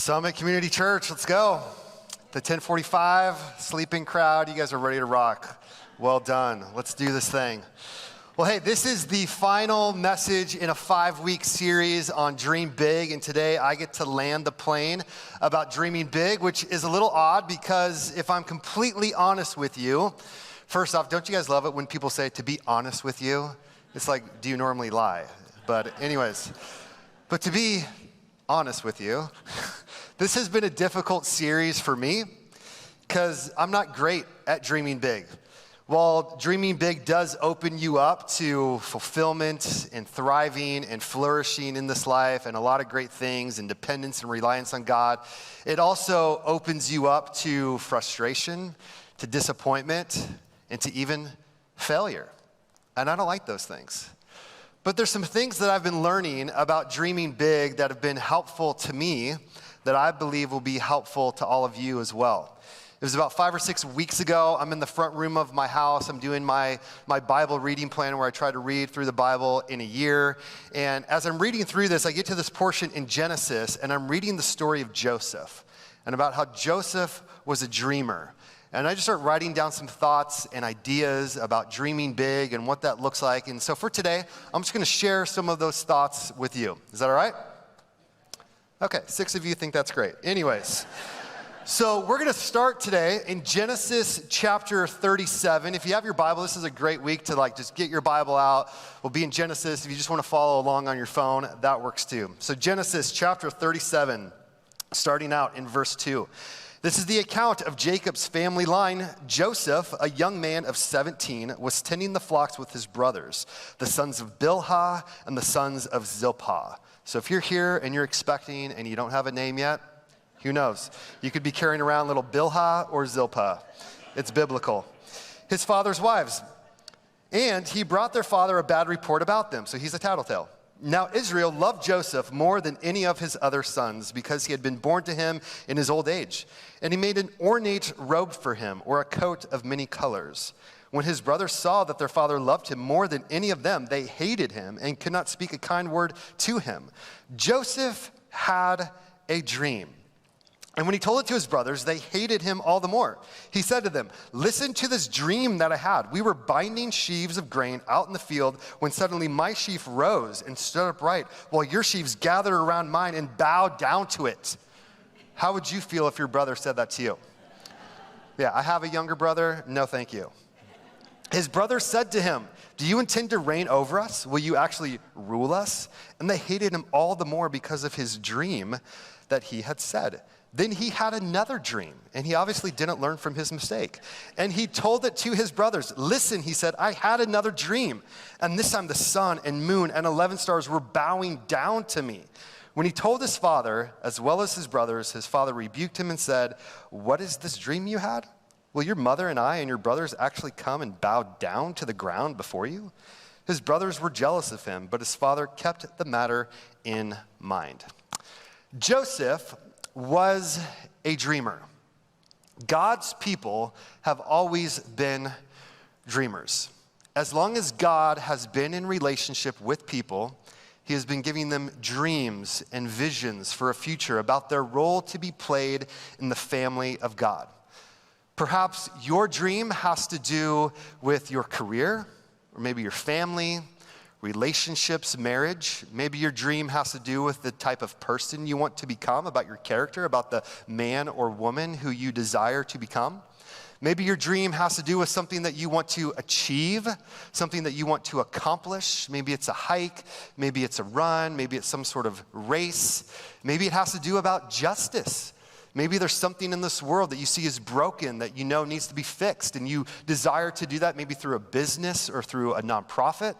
Summit Community Church, let's go. The 1045, sleeping crowd, you guys are ready to rock. Well done. Let's do this thing. Well, hey, this is the final message in a 5-week series on Dream Big, and today I get to land the plane about dreaming big, which is a little odd because if I'm completely honest with you, first off, don't you guys love it when people say, to be honest with you? It's like, do you normally lie? But anyways, but to be honest with you, this has been a difficult series for me because I'm not great at dreaming big. While dreaming big does open you up to fulfillment and thriving and flourishing in this life and a lot of great things and dependence and reliance on God, it also opens you up to frustration, to disappointment, and to even failure. And I don't like those things. But there's some things that I've been learning about dreaming big that have been helpful to me that I believe will be helpful to all of you as well. It was about 5 or 6 weeks ago. I'm in the front room of my house. I'm doing my Bible reading plan where I try to read through the Bible in a year. And as I'm reading through this, I get to this portion in Genesis, and I'm reading the story of Joseph and about how Joseph was a dreamer. And I just start writing down some thoughts and ideas about dreaming big and what that looks like. And so for today, I'm just going to share some of those thoughts with you. Is that all right? Okay, 6 of you think that's great. Anyways, so we're going to start today in Genesis chapter 37. If you have your Bible, this is a great week to just get your Bible out. We'll be in Genesis. If you just want to follow along on your phone, that works too. So Genesis chapter 37, starting out in verse 2. This is the account of Jacob's family line. Joseph, a young man of 17, was tending the flocks with his brothers, the sons of Bilhah and the sons of Zilpah. So if you're here and you're expecting and you don't have a name yet, who knows? You could be carrying around little Bilhah or Zilpah. It's biblical. His father's wives. And he brought their father a bad report about them. So he's a tattletale. Now Israel loved Joseph more than any of his other sons because he had been born to him in his old age. And he made an ornate robe for him, or a coat of many colors. When his brothers saw that their father loved him more than any of them, they hated him and could not speak a kind word to him. Joseph had a dream. And when he told it to his brothers, they hated him all the more. He said to them, "Listen to this dream that I had. We were binding sheaves of grain out in the field when suddenly my sheaf rose and stood upright while your sheaves gathered around mine and bowed down to it." How would you feel if your brother said that to you? Yeah, I have a younger brother. No, thank you. His brothers said to him, "Do you intend to reign over us? Will you actually rule us?" And they hated him all the more because of his dream that he had said. Then he had another dream, and he obviously didn't learn from his mistake. And he told it to his brothers. "Listen," he said, "I had another dream, and this time the sun and moon and 11 stars were bowing down to me." When he told his father, as well as his brothers, his father rebuked him and said, "What is this dream you had? Will your mother and I and your brothers actually come and bow down to the ground before you?" His brothers were jealous of him, but his father kept the matter in mind. Joseph was a dreamer. God's people have always been dreamers. As long as God has been in relationship with people, he has been giving them dreams and visions for a future about their role to be played in the family of God. Perhaps your dream has to do with your career, or maybe your family, relationships, marriage. Maybe your dream has to do with the type of person you want to become, about your character, about the man or woman who you desire to become. Maybe your dream has to do with something that you want to achieve, something that you want to accomplish. Maybe it's a hike, maybe it's a run, maybe it's some sort of race. Maybe it has to do about justice. Maybe there's something in this world that you see is broken that you know needs to be fixed, and you desire to do that maybe through a business or through a nonprofit.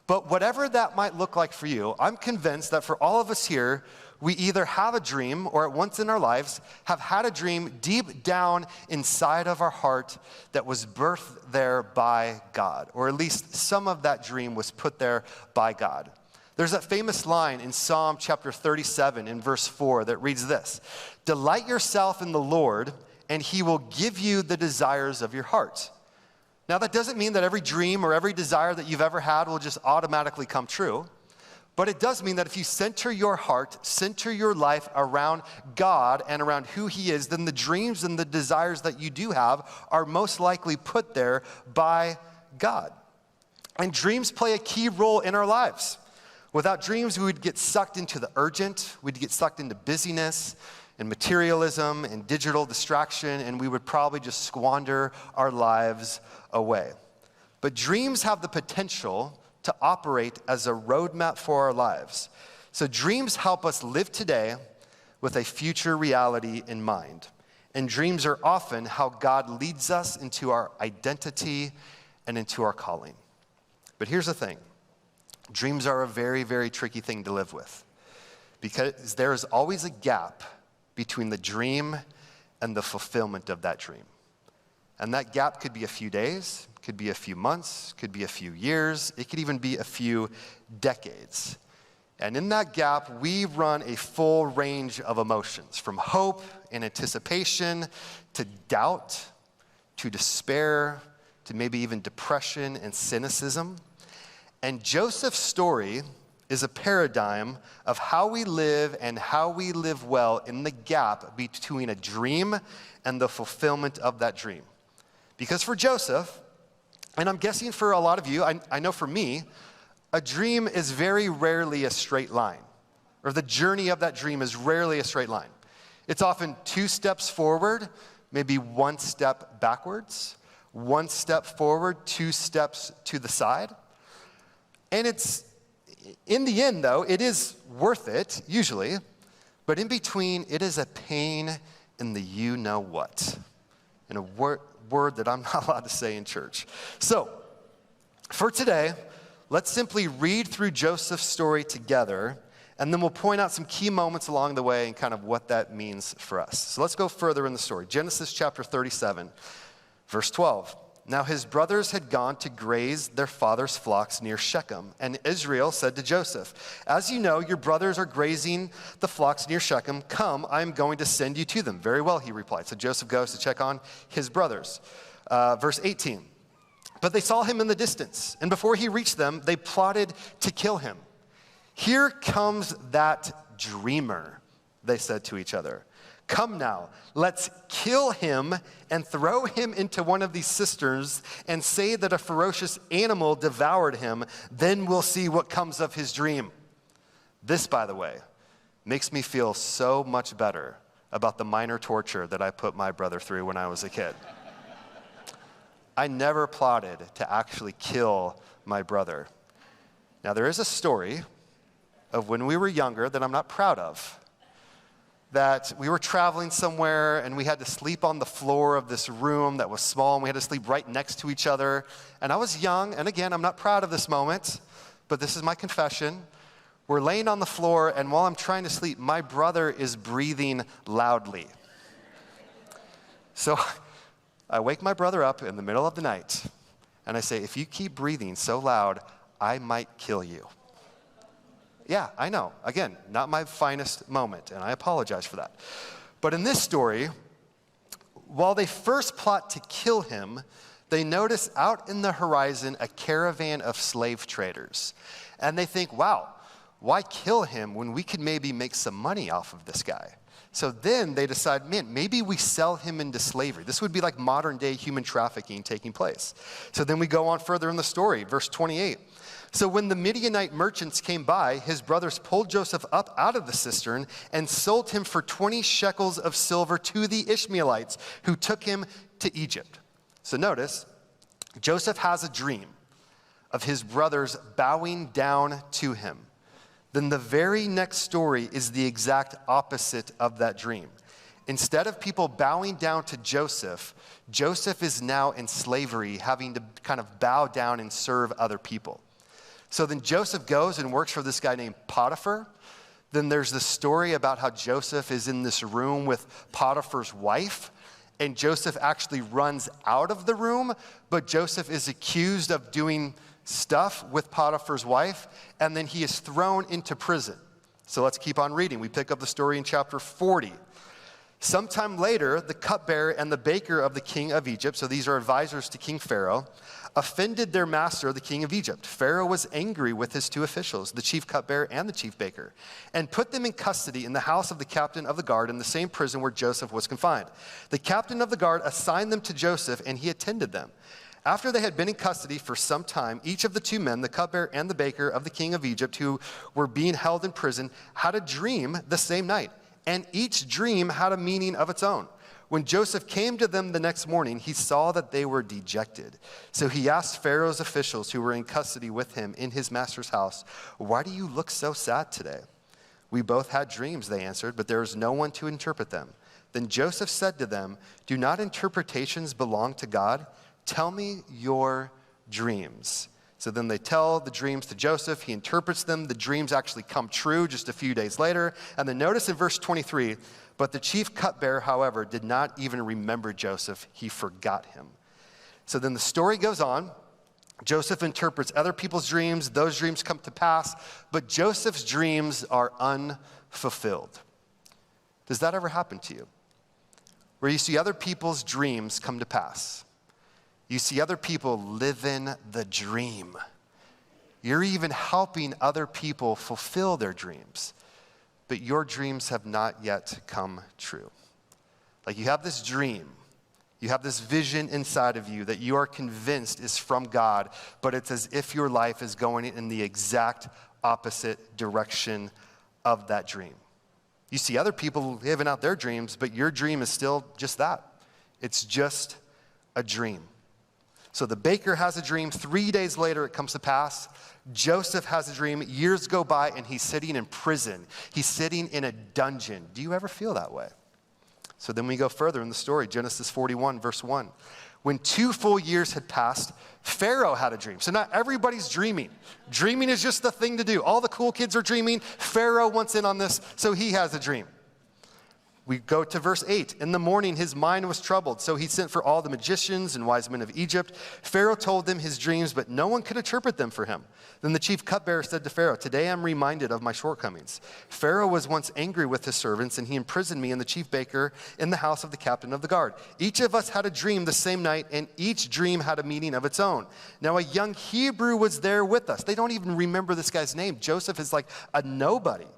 But whatever that might look like for you, I'm convinced that for all of us here, we either have a dream or at once in our lives have had a dream deep down inside of our heart that was birthed there by God, or at least some of that dream was put there by God. There's that famous line in Psalm chapter 37 in verse 4 that reads this: "Delight yourself in the Lord, and he will give you the desires of your heart." Now, that doesn't mean that every dream or every desire that you've ever had will just automatically come true. But it does mean that if you center your heart, center your life around God and around who he is, then the dreams and the desires that you do have are most likely put there by God. And dreams play a key role in our lives. Without dreams, we would get sucked into the urgent, we'd get sucked into busyness and materialism and digital distraction, and we would probably just squander our lives away. But dreams have the potential to operate as a roadmap for our lives. So dreams help us live today with a future reality in mind. And dreams are often how God leads us into our identity and into our calling. But here's the thing. Dreams are a very, very tricky thing to live with, because there is always a gap between the dream and the fulfillment of that dream. And that gap could be a few days, could be a few months, could be a few years, it could even be a few decades. And in that gap, we run a full range of emotions, from hope and anticipation to doubt, to despair, to maybe even depression and cynicism. And Joseph's story is a paradigm of how we live and how we live well in the gap between a dream and the fulfillment of that dream. Because for Joseph, and I'm guessing for a lot of you, I know for me, a dream is very rarely a straight line, or the journey of that dream is rarely a straight line. It's often 2 steps forward, maybe 1 step backwards, 1 step forward, 2 steps to the side. And it's, in the end though, it is worth it, usually, but in between, it is a pain in the you-know-what, in a word that I'm not allowed to say in church. So, for today, let's simply read through Joseph's story together, and then we'll point out some key moments along the way and kind of what that means for us. So let's go further in the story. Genesis chapter 37, verse 12. Now his brothers had gone to graze their father's flocks near Shechem, and Israel said to Joseph, "As you know, your brothers are grazing the flocks near Shechem. Come, I am going to send you to them." "Very well," he replied. So Joseph goes to check on his brothers. Verse 18, "But they saw him in the distance, and before he reached them, they plotted to kill him. 'Here comes that dreamer,' they said to each other. 'Come now, let's kill him and throw him into one of these cisterns and say that a ferocious animal devoured him. Then we'll see what comes of his dream.'" This, by the way, makes me feel so much better about the minor torture that I put my brother through when I was a kid. I never plotted to actually kill my brother. Now, there is a story of when we were younger that I'm not proud of. That we were traveling somewhere and we had to sleep on the floor of this room that was small, and we had to sleep right next to each other. And I was young, and again, I'm not proud of this moment, but this is my confession. We're laying on the floor, and while I'm trying to sleep, my brother is breathing loudly. So I wake my brother up in the middle of the night, and I say, "If you keep breathing so loud, I might kill you." Yeah, I know. Again, not my finest moment, and I apologize for that. But in this story, while they first plot to kill him, they notice out in the horizon a caravan of slave traders. And they think, wow, why kill him when we could maybe make some money off of this guy? So then they decide, man, maybe we sell him into slavery. This would be like modern day human trafficking taking place. So then we go on further in the story, verse 28. "So when the Midianite merchants came by, his brothers pulled Joseph up out of the cistern and sold him for 20 shekels of silver to the Ishmaelites, who took him to Egypt." So notice, Joseph has a dream of his brothers bowing down to him. Then the very next story is the exact opposite of that dream. Instead of people bowing down to Joseph, Joseph is now in slavery, having to kind of bow down and serve other people. So then Joseph goes and works for this guy named Potiphar. Then there's the story about how Joseph is in this room with Potiphar's wife, and Joseph actually runs out of the room, but Joseph is accused of doing stuff with Potiphar's wife, and then he is thrown into prison. So let's keep on reading. We pick up the story in chapter 40. "Sometime later, the cupbearer and the baker of the king of Egypt," so these are advisors to King Pharaoh, offended their master, the king of Egypt. Pharaoh was angry with his two officials, the chief cupbearer and the chief baker, and put them in custody in the house of the captain of the guard in the same prison where Joseph was confined. The captain of the guard assigned them to Joseph, and he attended them. After they had been in custody for some time, each of the two men, the cupbearer and the baker of the king of Egypt, who were being held in prison, had a dream the same night, and each dream had a meaning of its own. When Joseph came to them the next morning, he saw that they were dejected. So he asked Pharaoh's officials who were in custody with him in his master's house, "Why do you look so sad today?" "We both had dreams," they answered, "but there is no one to interpret them." Then Joseph said to them, "Do not interpretations belong to God? Tell me your dreams." So then they tell the dreams to Joseph. He interprets them. The dreams actually come true just a few days later. And then notice in verse 23, but the chief cupbearer, however, did not even remember Joseph. He forgot him. So then the story goes on. Joseph interprets other people's dreams. Those dreams come to pass. But Joseph's dreams are unfulfilled. Does that ever happen to you? Where you see other people's dreams come to pass. You see other people living the dream. You're even helping other people fulfill their dreams, but your dreams have not yet come true. Like you have this dream, you have this vision inside of you that you are convinced is from God, but it's as if your life is going in the exact opposite direction of that dream. You see other people living out their dreams, but your dream is still just that. It's just a dream. So the baker has a dream. 3 days later, it comes to pass. Joseph has a dream. Years go by, and he's sitting in prison. He's sitting in a dungeon. Do you ever feel that way? So then we go further in the story, Genesis 41, verse 1. When 2 full years had passed, Pharaoh had a dream. So not everybody's dreaming. Dreaming is just the thing to do. All the cool kids are dreaming. Pharaoh wants in on this, so he has a dream. We go to verse 8. In the morning, his mind was troubled, so he sent for all the magicians and wise men of Egypt. Pharaoh told them his dreams, but no one could interpret them for him. Then the chief cupbearer said to Pharaoh, "Today I'm reminded of my shortcomings. Pharaoh was once angry with his servants, and he imprisoned me and the chief baker in the house of the captain of the guard. Each of us had a dream the same night, and each dream had a meaning of its own. Now a young Hebrew was there with us." They don't even remember this guy's name. Joseph is like a nobody.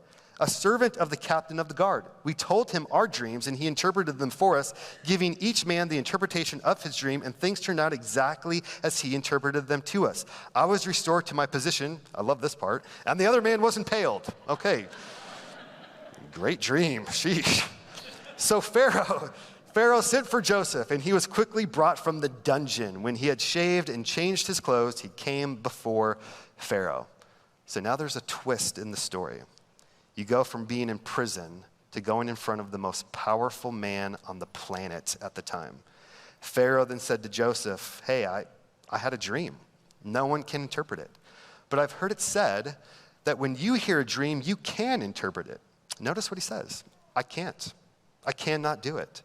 "A servant of the captain of the guard. We told him our dreams, and he interpreted them for us, giving each man the interpretation of his dream, and things turned out exactly as he interpreted them to us. I was restored to my position," I love this part, "and the other man was impaled." Okay. Great dream. Sheesh. So Pharaoh sent for Joseph, and he was quickly brought from the dungeon. When he had shaved and changed his clothes, he came before Pharaoh. So now there's a twist in the story. You go from being in prison to going in front of the most powerful man on the planet at the time. Pharaoh then said to Joseph, "Hey, I had a dream. No one can interpret it. But I've heard it said that when you hear a dream, you can interpret it." Notice what he says. "I can't. I cannot do it.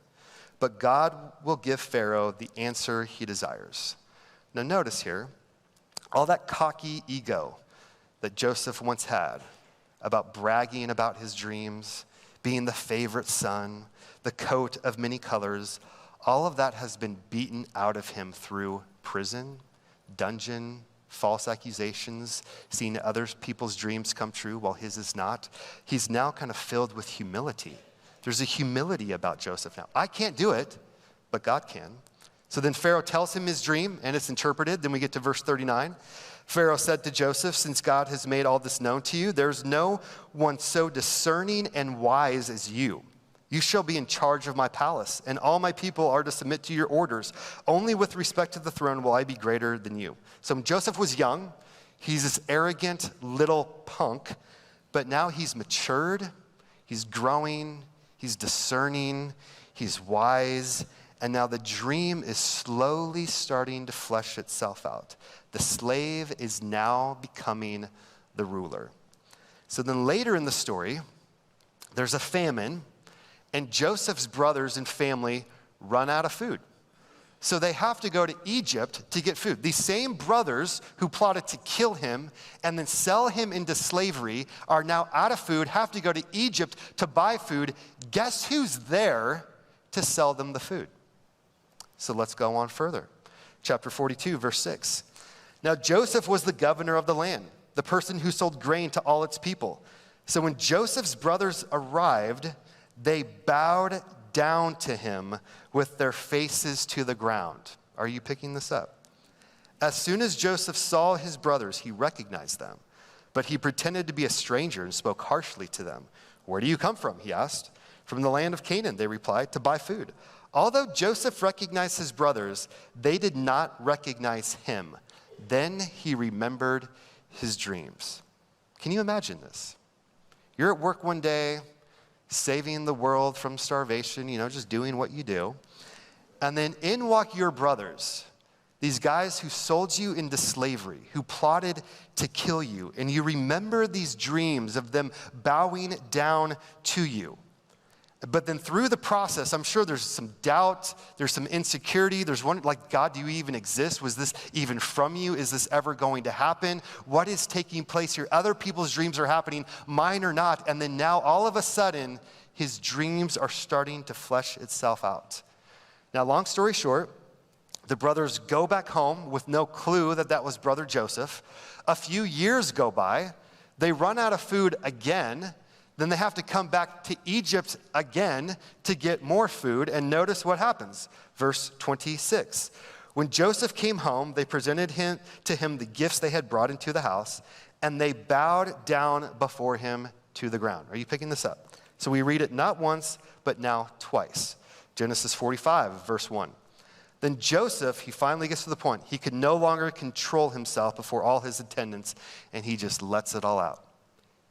But God will give Pharaoh the answer he desires." Now notice here, all that cocky ego that Joseph once had, about bragging about his dreams, being the favorite son, the coat of many colors, all of that has been beaten out of him through prison, dungeon, false accusations, seeing other people's dreams come true while his is not. He's now kind of filled with humility. There's a humility about Joseph now. I can't do it, but God can. So then Pharaoh tells him his dream, and it's interpreted. Then we get to verse 39. Pharaoh said to Joseph, "Since God has made all this known to you, there's no one so discerning and wise as you. You shall be in charge of my palace, and all my people are to submit to your orders. Only with respect to the throne will I be greater than you." So when Joseph was young, he's this arrogant little punk, but now he's matured, he's growing, he's discerning, he's wise, and now the dream is slowly starting to flesh itself out. The slave is now becoming the ruler. So then later in the story, there's a famine, and Joseph's brothers and family run out of food. So they have to go to Egypt to get food. These same brothers who plotted to kill him and then sell him into slavery are now out of food, have to go to Egypt to buy food. Guess who's there to sell them the food? So let's go on further. chapter 42, verse 6. Now Joseph was the governor of the land, the person who sold grain to all its people. So when Joseph's brothers arrived, they bowed down to him with their faces to the ground. Are you picking this up? As soon as Joseph saw his brothers, he recognized them, but he pretended to be a stranger and spoke harshly to them. Where do you come from? He asked. From the land of Canaan, they replied, to buy food. Although Joseph recognized his brothers, they did not recognize him. Then he remembered his dreams. Can you imagine this? You're at work one day, saving the world from starvation, just doing what you do. And then in walk your brothers, these guys who sold you into slavery, who plotted to kill you. And you remember these dreams of them bowing down to you. But then through the process, I'm sure there's some doubt, there's some insecurity, there's one like, God, do you even exist? Was this even from you? Is this ever going to happen? What is taking place here? Other people's dreams are happening, mine are not. And then now all of a sudden, his dreams are starting to flesh itself out. Now, long story short, the brothers go back home with no clue that that was brother Joseph. A few years go by, they run out of food again. Then they have to come back to Egypt again to get more food. And notice what happens. Verse 26. When Joseph came home, they presented to him the gifts they had brought into the house, and they bowed down before him to the ground. Are you picking this up? So we read it not once, but now twice. Genesis 45, verse 1. Then Joseph, he finally gets to the point. He could no longer control himself before all his attendants, and he just lets it all out.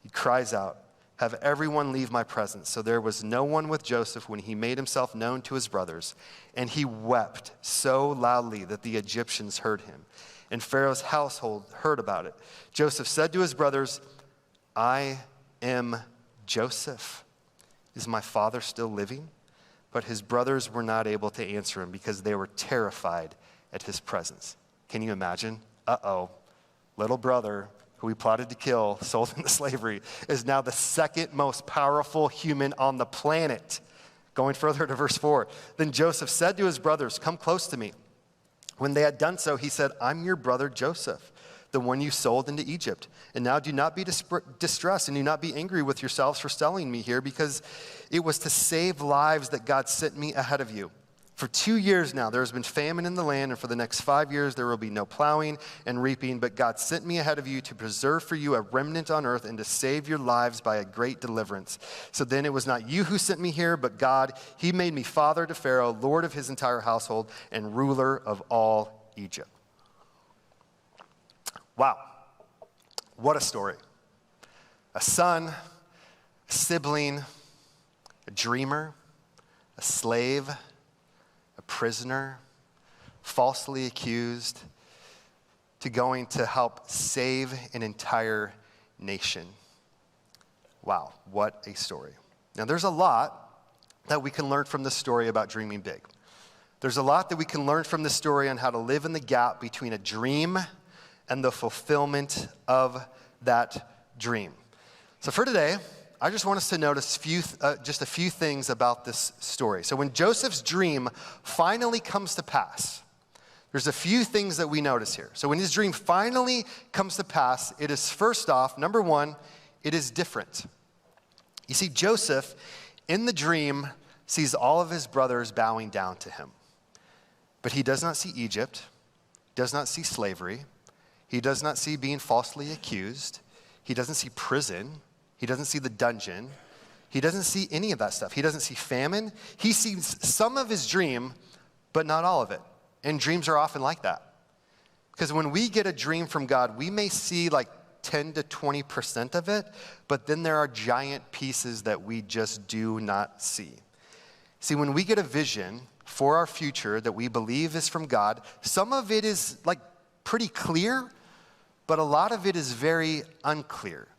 He cries out, have everyone leave my presence. So there was no one with Joseph when he made himself known to his brothers. And he wept so loudly that the Egyptians heard him. And Pharaoh's household heard about it. Joseph said to his brothers, I am Joseph. Is my father still living? But his brothers were not able to answer him because they were terrified at his presence. Can you imagine? Little brother who we plotted to kill, sold into slavery, is now the second most powerful human on the planet. Going further to verse 4. Then Joseph said to his brothers, come close to me. When they had done so, he said, I'm your brother Joseph, the one you sold into Egypt. And now do not be distressed and do not be angry with yourselves for selling me here, because it was to save lives that God sent me ahead of you. For 2 years now, there has been famine in the land, and for the next 5 years, there will be no plowing and reaping. But God sent me ahead of you to preserve for you a remnant on earth and to save your lives by a great deliverance. So then it was not you who sent me here, but God. He made me father to Pharaoh, lord of his entire household, and ruler of all Egypt. Wow. What a story. A son, a sibling, a dreamer, a slave, a prisoner, falsely accused, to going to help save an entire nation. Wow, what a story. Now, there's a lot that we can learn from this story about dreaming big. There's a lot that we can learn from this story on how to live in the gap between a dream and the fulfillment of that dream. So for today, I just want us to notice just a few things about this story. So when Joseph's dream finally comes to pass, there's a few things that we notice here. So when his dream finally comes to pass, it is first off, number one, it is different. You see, Joseph, in the dream, sees all of his brothers bowing down to him. But he does not see Egypt, does not see slavery, he does not see being falsely accused, he doesn't see prison, he doesn't see the dungeon. He doesn't see any of that stuff. He doesn't see famine. He sees some of his dream, but not all of it. And dreams are often like that. Because when we get a dream from God, we may see like 10 to 20% of it, but then there are giant pieces that we just do not see. See, when we get a vision for our future that we believe is from God, some of it is like pretty clear, but a lot of it is very unclear.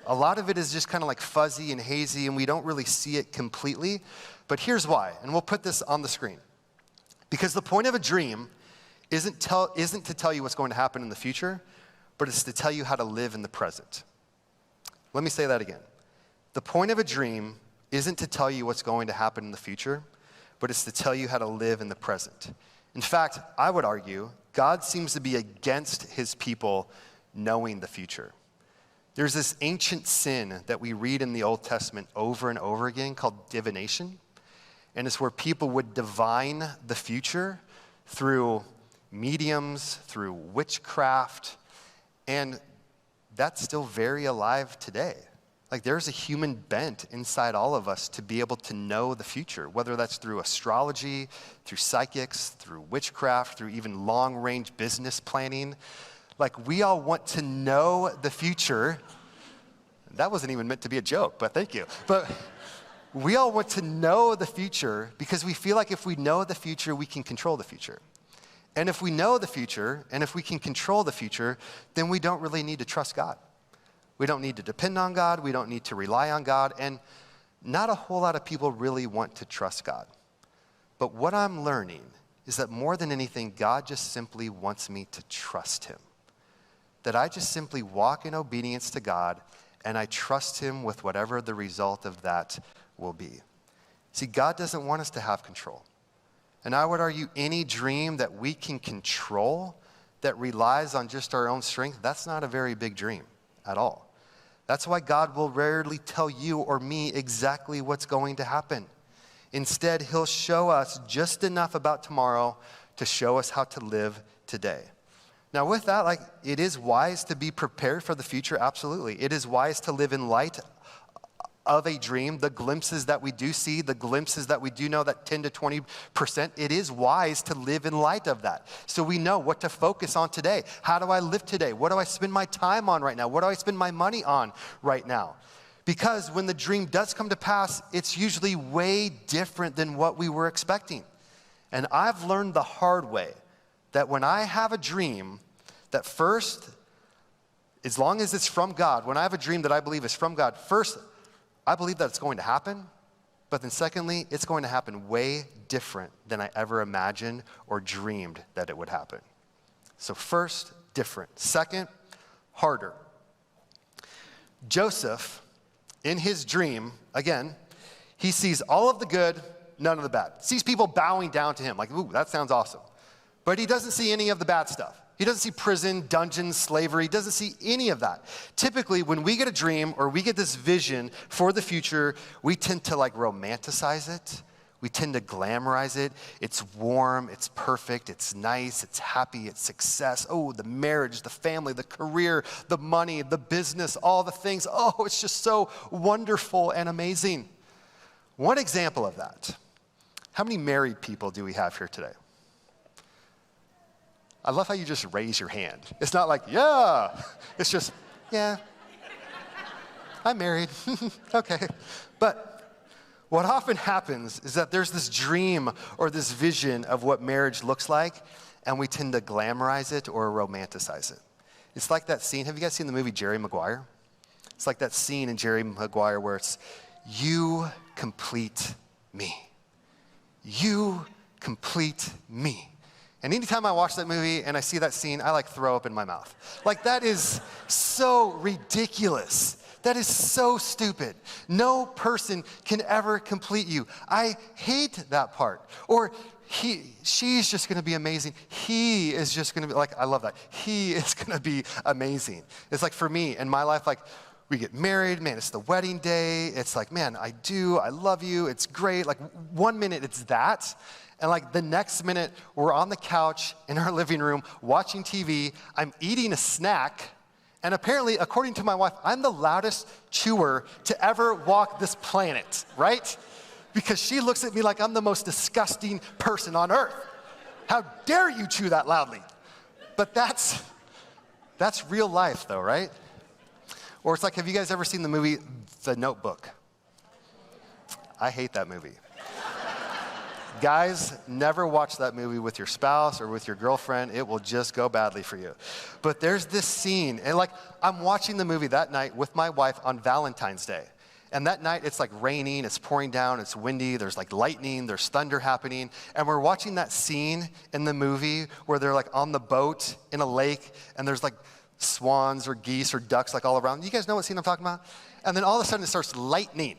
A lot of it is just kind of like fuzzy and hazy, and we don't really see it completely. But here's why, and we'll put this on the screen. Because the point of a dream isn't to tell you what's going to happen in the future, but it's to tell you how to live in the present. Let me say that again. The point of a dream isn't to tell you what's going to happen in the future, but it's to tell you how to live in the present. In fact, I would argue God seems to be against his people knowing the future. There's this ancient sin that we read in the Old Testament over and over again called divination. And it's where people would divine the future through mediums, through witchcraft. And that's still very alive today. Like there's a human bent inside all of us to be able to know the future, whether that's through astrology, through psychics, through witchcraft, through even long-range business planning. Like we all want to know the future. That wasn't even meant to be a joke, but thank you. But we all want to know the future because we feel like if we know the future, we can control the future. And if we know the future, and if we can control the future, then we don't really need to trust God. We don't need to depend on God. We don't need to rely on God. And not a whole lot of people really want to trust God. But what I'm learning is that more than anything, God just simply wants me to trust him. That I just simply walk in obedience to God, and I trust him with whatever the result of that will be. See, God doesn't want us to have control. And I would argue any dream that we can control that relies on just our own strength, that's not a very big dream at all. That's why God will rarely tell you or me exactly what's going to happen. Instead, he'll show us just enough about tomorrow to show us how to live today. Now with that, like, it is wise to be prepared for the future, absolutely. It is wise to live in light of a dream, the glimpses that we do see, the glimpses that we do know, that 10 to 20%, it is wise to live in light of that. So we know what to focus on today. How do I live today? What do I spend my time on right now? What do I spend my money on right now? Because when the dream does come to pass, it's usually way different than what we were expecting. And I've learned the hard way that when I have a dream, that first, as long as it's from God, when I have a dream that I believe is from God, first, I believe that it's going to happen, but then secondly, it's going to happen way different than I ever imagined or dreamed that it would happen. So first, different. Second, harder. Joseph, in his dream, again, he sees all of the good, none of the bad. Sees people bowing down to him, like, ooh, that sounds awesome. But he doesn't see any of the bad stuff. He doesn't see prison, dungeons, slavery. He doesn't see any of that. Typically, when we get a dream or we get this vision for the future, we tend to like romanticize it. We tend to glamorize it. It's warm, it's perfect, it's nice, it's happy, it's success. Oh, the marriage, the family, the career, the money, the business, all the things. Oh, it's just so wonderful and amazing. One example of that. How many married people do we have here today? I love how you just raise your hand. It's not like, yeah. It's just, yeah. I'm married. Okay. But what often happens is that there's this dream or this vision of what marriage looks like, and we tend to glamorize it or romanticize it. It's like that scene. Have you guys seen the movie Jerry Maguire? It's like that scene in Jerry Maguire where it's, you complete me. You complete me. And anytime I watch that movie and I see that scene, I like throw up in my mouth. Like that is so ridiculous. That is so stupid. No person can ever complete you. I hate that part. Or she's just gonna be amazing. He is just gonna be, like, I love that. He is gonna be amazing. It's like for me in my life, like we get married, man, it's the wedding day. It's like, man, I love you, it's great. Like 1 minute it's that. And like the next minute, we're on the couch in our living room watching TV. I'm eating a snack. And apparently, according to my wife, I'm the loudest chewer to ever walk this planet, right? Because she looks at me like I'm the most disgusting person on earth. How dare you chew that loudly? But that's real life though, right? Or it's like, have you guys ever seen the movie The Notebook? I hate that movie. Guys, never watch that movie with your spouse or with your girlfriend. It will just go badly for you. But there's this scene, and like I'm watching the movie that night with my wife on Valentine's Day. And that night it's like raining, it's pouring down, it's windy, there's like lightning, there's thunder happening. And we're watching that scene in the movie where they're like on the boat in a lake and there's like swans or geese or ducks like all around. You guys know what scene I'm talking about? And then all of a sudden it starts lightning,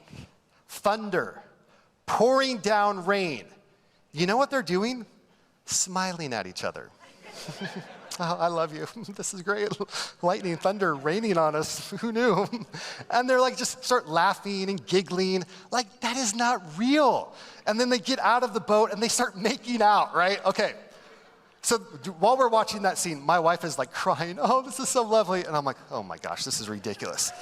thunder, pouring down rain. You know what they're doing? smiling at each other. Oh, I love you. This is great. Lightning, thunder, raining on us. Who knew? And they're like, just start laughing and giggling. Like, that is not real. And then they get out of the boat and they start making out, right? Okay. So while we're watching that scene, my wife is like crying, oh, this is so lovely. And I'm like, oh my gosh, this is ridiculous.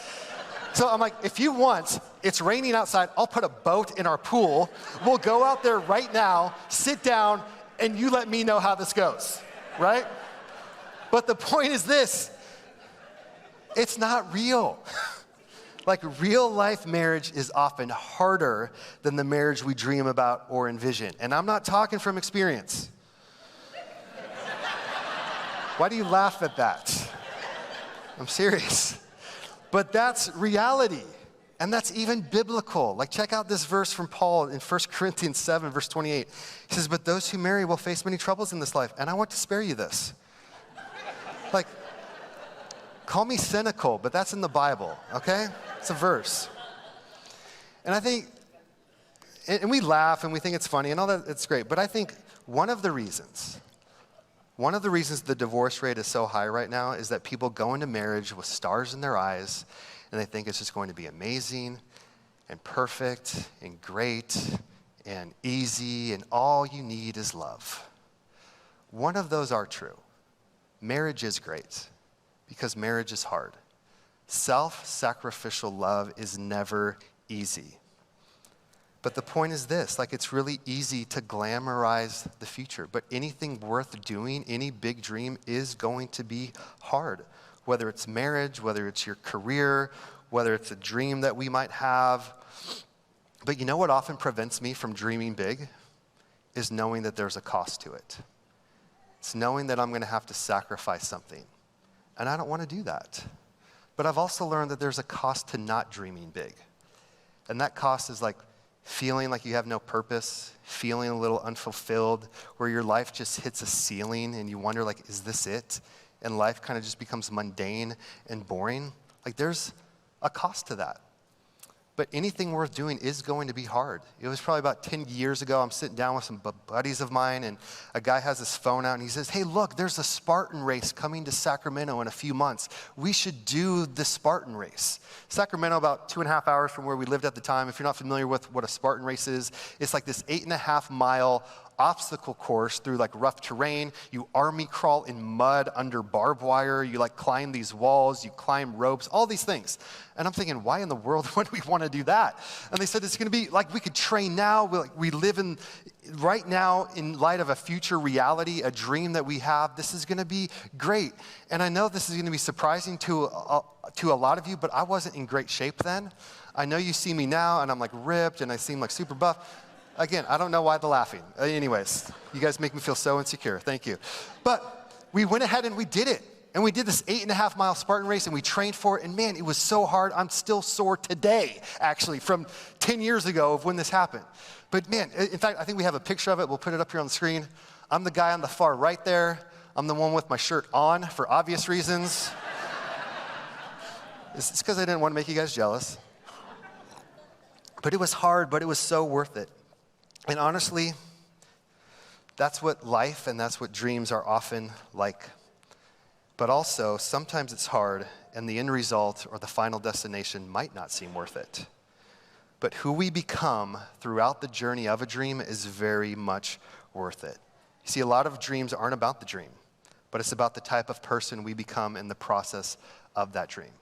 So I'm like, if you want, it's raining outside, I'll put a boat in our pool. We'll go out there right now, sit down, and you let me know how this goes, right? But the point is this, it's not real. Like, real life marriage is often harder than the marriage we dream about or envision. And I'm not talking from experience. Why do you laugh at that? I'm serious. But that's reality. And that's even biblical. Like, check out this verse from Paul in 1 Corinthians 7, verse 28. He says, but those who marry will face many troubles in this life. And I want to spare you this. Like, call me cynical, but that's in the Bible, okay? It's a verse. And I think, and we laugh and we think it's funny and all that, it's great. But I think one of the reasons the divorce rate is so high right now is that people go into marriage with stars in their eyes and they think it's just going to be amazing and perfect and great and easy and all you need is love. One of those are true. Marriage is great because marriage is hard. Self-sacrificial love is never easy. But the point is this, like, it's really easy to glamorize the future, but anything worth doing, any big dream is going to be hard. Whether it's marriage, whether it's your career, whether it's a dream that we might have. But you know what often prevents me from dreaming big? Is knowing that there's a cost to it. It's knowing that I'm going to have to sacrifice something. And I don't want to do that. But I've also learned that there's a cost to not dreaming big. And that cost is like feeling like you have no purpose, feeling a little unfulfilled, where your life just hits a ceiling and you wonder, like, is this it? And life kind of just becomes mundane and boring. Like, there's a cost to that. But anything worth doing is going to be hard. It was probably about 10 years ago, I'm sitting down with some buddies of mine, and a guy has his phone out, and he says, hey, look, there's a Spartan race coming to Sacramento in a few months. We should do the Spartan race. Sacramento, about 2.5 hours from where we lived at the time. If you're not familiar with what a Spartan race is, it's like this 8.5-mile obstacle course through like rough terrain. You army crawl in mud under barbed wire. You like climb these walls. You climb ropes, all these things. And I'm thinking, why in the world would we want to do that? And they said it's going to be like we could train now. We live in right now in light of a future reality, a dream that we have. This is going to be great. And I know this is going to be surprising to a lot of you, but I wasn't in great shape then. I know you see me now and I'm like ripped and I seem like super buff. Again, I don't know why the laughing. Anyways, you guys make me feel so insecure. Thank you. But we went ahead and we did it. And we did this 8.5-mile Spartan race and we trained for it. And man, it was so hard. I'm still sore today, actually, from 10 years ago of when this happened. But man, in fact, I think we have a picture of it. We'll put it up here on the screen. I'm the guy on the far right there. I'm the one with my shirt on for obvious reasons. It's because I didn't want to make you guys jealous. But it was hard, but it was so worth it. And honestly, that's what life and that's what dreams are often like. But also, sometimes it's hard, and the end result or the final destination might not seem worth it. But who we become throughout the journey of a dream is very much worth it. You see, a lot of dreams aren't about the dream, but it's about the type of person we become in the process of that dream.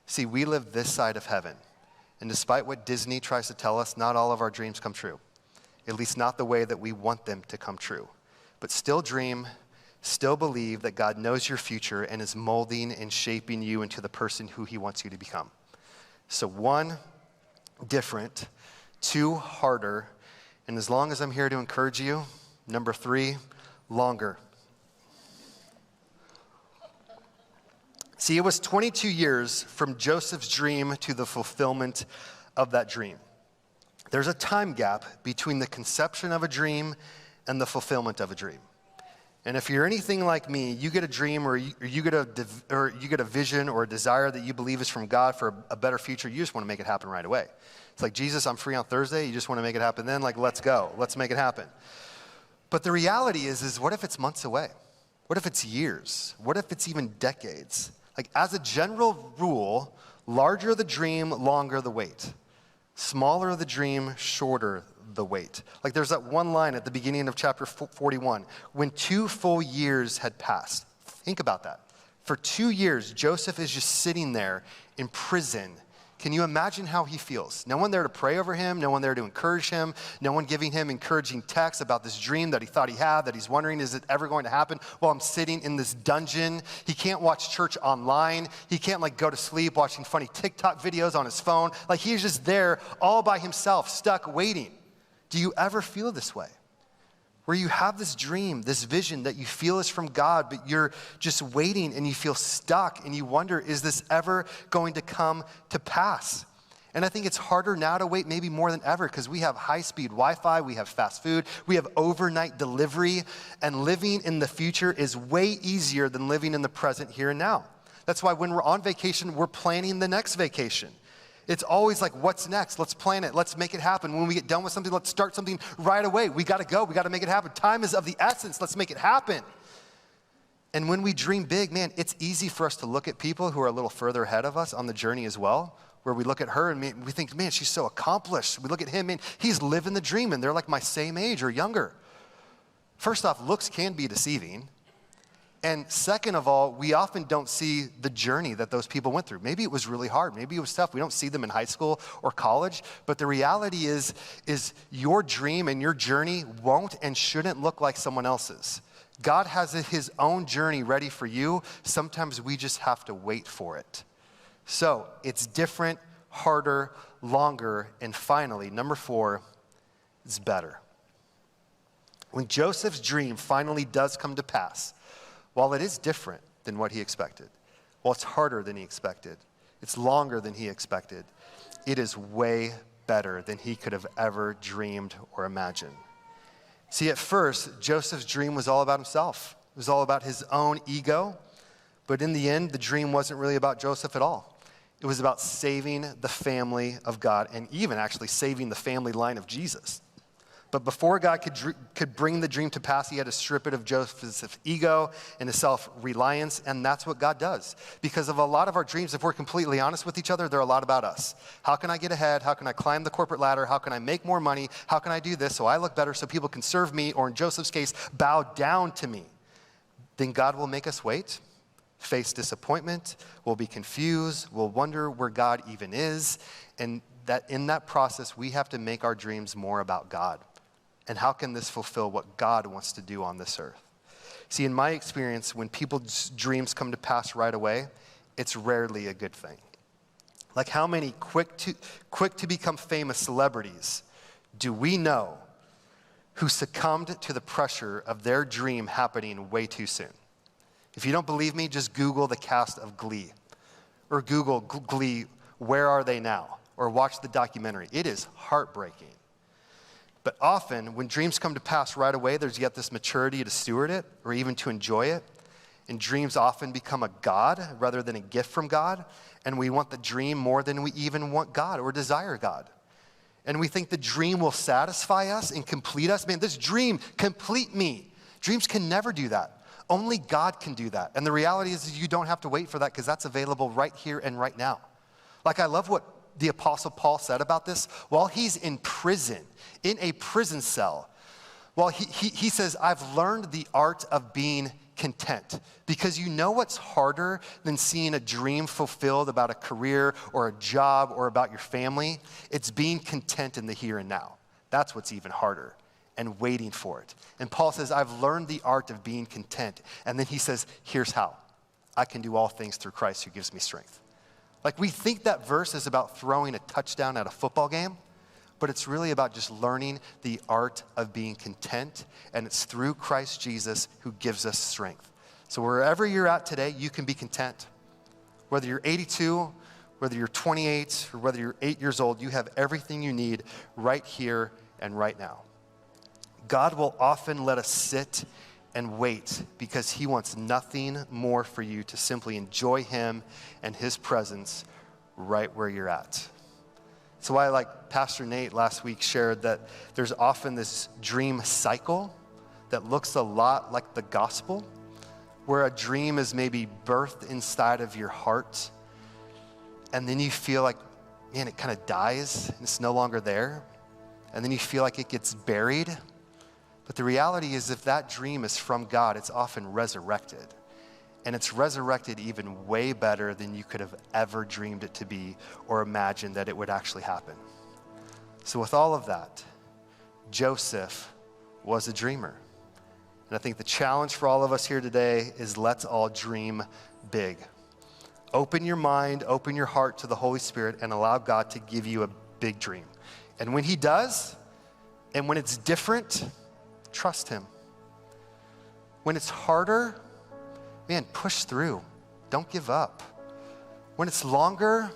See, we live this side of heaven, and despite what Disney tries to tell us, not all of our dreams come true. At least not the way that we want them to come true. But still dream, still believe that God knows your future and is molding and shaping you into the person who he wants you to become. So 1, different. 2, harder. And as long as I'm here to encourage you, number 3, longer. See, it was 22 years from Joseph's dream to the fulfillment of that dream. There's a time gap between the conception of a dream and the fulfillment of a dream. And if you're anything like me, you get a dream or you get a vision or a desire that you believe is from God for a better future, you just want to make it happen right away. It's like, Jesus, I'm free on Thursday. You just want to make it happen then? Like, let's go. Let's make it happen. But the reality is what if it's months away? What if it's years? What if it's even decades? Like, as a general rule, larger the dream, longer the wait. Smaller the dream, shorter the wait. Like, there's that one line at the beginning of chapter 41, when 2 full years had passed. Think about that. For 2 years, Joseph is just sitting there in prison. Can you imagine how he feels? No one there to pray over him, no one there to encourage him, no one giving him encouraging texts about this dream that he thought he had, that he's wondering, is it ever going to happen while I'm sitting in this dungeon? He can't watch church online. He can't go to sleep watching funny TikTok videos on his phone. Like, he's just there all by himself, stuck waiting. Do you ever feel this way? Where you have this dream, this vision that you feel is from God, but you're just waiting and you feel stuck and you wonder, is this ever going to come to pass? And I think it's harder now to wait maybe more than ever because we have high-speed Wi-Fi, we have fast food, we have overnight delivery, and living in the future is way easier than living in the present here and now. That's why when we're on vacation, we're planning the next vacation. It's always like, what's next? Let's plan it. Let's make it happen. When we get done with something, let's start something right away. We got to go. We got to make it happen. Time is of the essence. Let's make it happen. And when we dream big, man, it's easy for us to look at people who are a little further ahead of us on the journey as well, where we look at her and we think, man, she's so accomplished. We look at him, man, he's living the dream, and they're like my same age or younger. First off, looks can be deceiving. And second of all, we often don't see the journey that those people went through. Maybe it was really hard. Maybe it was tough. We don't see them in high school or college. But the reality is your dream and your journey won't and shouldn't look like someone else's. God has his own journey ready for you. Sometimes we just have to wait for it. So it's different, harder, longer, and finally, number 4, it's better. When Joseph's dream finally does come to pass, while it is different than what he expected, while it's harder than he expected, it's longer than he expected, it is way better than he could have ever dreamed or imagined. See, at first, Joseph's dream was all about himself. It was all about his own ego. But in the end, the dream wasn't really about Joseph at all. It was about saving the family of God and even actually saving the family line of Jesus. But before God could bring the dream to pass, he had to strip it of Joseph's ego and his self-reliance, and that's what God does. Because of a lot of our dreams, if we're completely honest with each other, they're a lot about us. How can I get ahead? How can I climb the corporate ladder? How can I make more money? How can I do this so I look better so people can serve me, or in Joseph's case, bow down to me? Then God will make us wait, face disappointment, we'll be confused, we'll wonder where God even is, and that in that process, we have to make our dreams more about God. And how can this fulfill what God wants to do on this earth? See, in my experience, when people's dreams come to pass right away, it's rarely a good thing. Like, how many quick to become famous celebrities do we know who succumbed to the pressure of their dream happening way too soon? If you don't believe me, just Google the cast of Glee, or Google Glee, where are they now? Or watch the documentary. It is heartbreaking. But often, when dreams come to pass right away, there's yet this maturity to steward it or even to enjoy it. And dreams often become a god rather than a gift from God. And we want the dream more than we even want God or desire God. And we think the dream will satisfy us and complete us. Man, this dream, complete me. Dreams can never do that. Only God can do that. And the reality is you don't have to wait for that because that's available right here and right now. Like, I love what the Apostle Paul said about this. While he's in prison, in a prison cell, well, he says, I've learned the art of being content. Because you know what's harder than seeing a dream fulfilled about a career or a job or about your family? It's being content in the here and now. That's what's even harder, and waiting for it. And Paul says, I've learned the art of being content. And then he says, here's how. I can do all things through Christ who gives me strength. Like, we think that verse is about throwing a touchdown at a football game, but it's really about just learning the art of being content, and it's through Christ Jesus who gives us strength. So wherever you're at today, you can be content. Whether you're 82, whether you're 28, or whether you're 8 years old, you have everything you need right here and right now. God will often let us sit and wait because he wants nothing more for you to simply enjoy him and his presence right where you're at. So like Pastor Nate last week shared that there's often this dream cycle that looks a lot like the gospel, where a dream is maybe birthed inside of your heart, and then you feel like, man, it kind of dies, and it's no longer there, and then you feel like it gets buried. But the reality is, if that dream is from God, it's often resurrected. And it's resurrected even way better than you could have ever dreamed it to be or imagined that it would actually happen. So with all of that, Joseph was a dreamer. And I think the challenge for all of us here today is let's all dream big. Open your mind, open your heart to the Holy Spirit, and allow God to give you a big dream. And when he does, and when it's different, trust him. When it's harder, man, push through. Don't give up. When it's longer,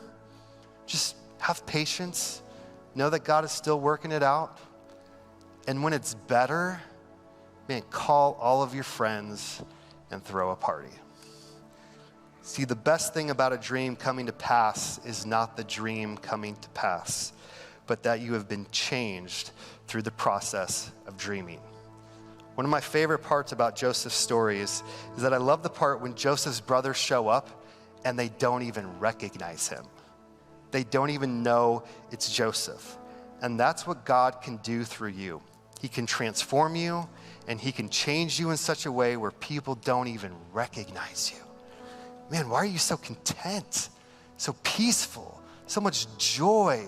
just have patience. Know that God is still working it out. And when it's better, man, call all of your friends and throw a party. See, the best thing about a dream coming to pass is not the dream coming to pass, but that you have been changed through the process of dreaming. One of my favorite parts about Joseph's stories is that I love the part when Joseph's brothers show up and they don't even recognize him. They don't even know it's Joseph. And that's what God can do through you. He can transform you, and he can change you in such a way where people don't even recognize you. Man, why are you so content, so peaceful, so much joy?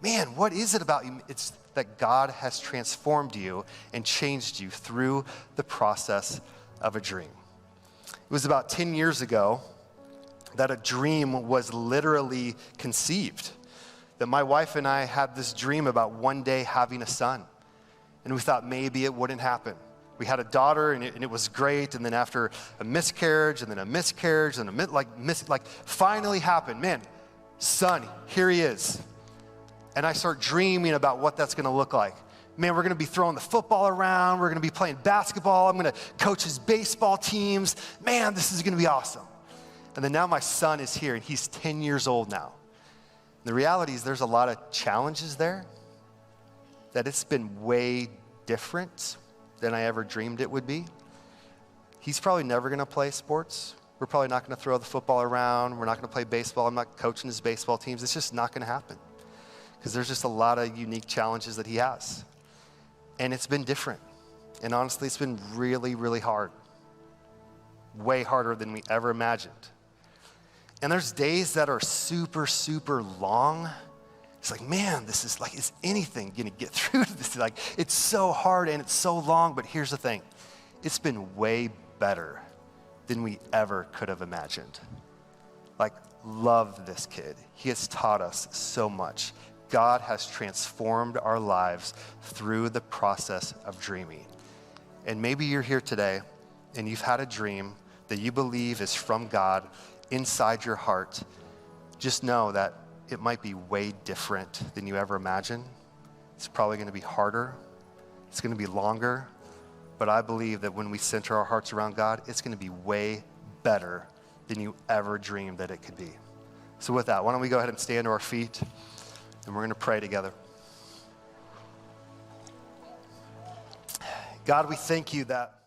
Man, what is it about you? It's that God has transformed you and changed you through the process of a dream. It was about 10 years ago that a dream was literally conceived. That my wife and I had this dream about one day having a son. And we thought maybe it wouldn't happen. We had a daughter, and it was great. And then after a miscarriage, and then a miscarriage, and finally happened. Man, son, here he is. And I start dreaming about what that's going to look like. Man, we're going to be throwing the football around. We're going to be playing basketball. I'm going to coach his baseball teams. Man, this is going to be awesome. And then now my son is here, and he's 10 years old now. And the reality is there's a lot of challenges there, that it's been way different than I ever dreamed it would be. He's probably never going to play sports. We're probably not going to throw the football around. We're not going to play baseball. I'm not coaching his baseball teams. It's just not going to happen because there's just a lot of unique challenges that he has. And it's been different. And honestly, it's been really, really hard. Way harder than we ever imagined. And there's days that are super, super long. It's like, man, this is like, is anything going to get through to this? Like, it's so hard and it's so long, but here's the thing. It's been way better than we ever could have imagined. Like, love this kid. He has taught us so much. God has transformed our lives through the process of dreaming. And maybe you're here today and you've had a dream that you believe is from God inside your heart. Just know that it might be way different than you ever imagined. It's probably going to be harder. It's going to be longer. But I believe that when we center our hearts around God, it's going to be way better than you ever dreamed that it could be. So with that, why don't we go ahead and stand to our feet, and we're going to pray together. God, we thank you that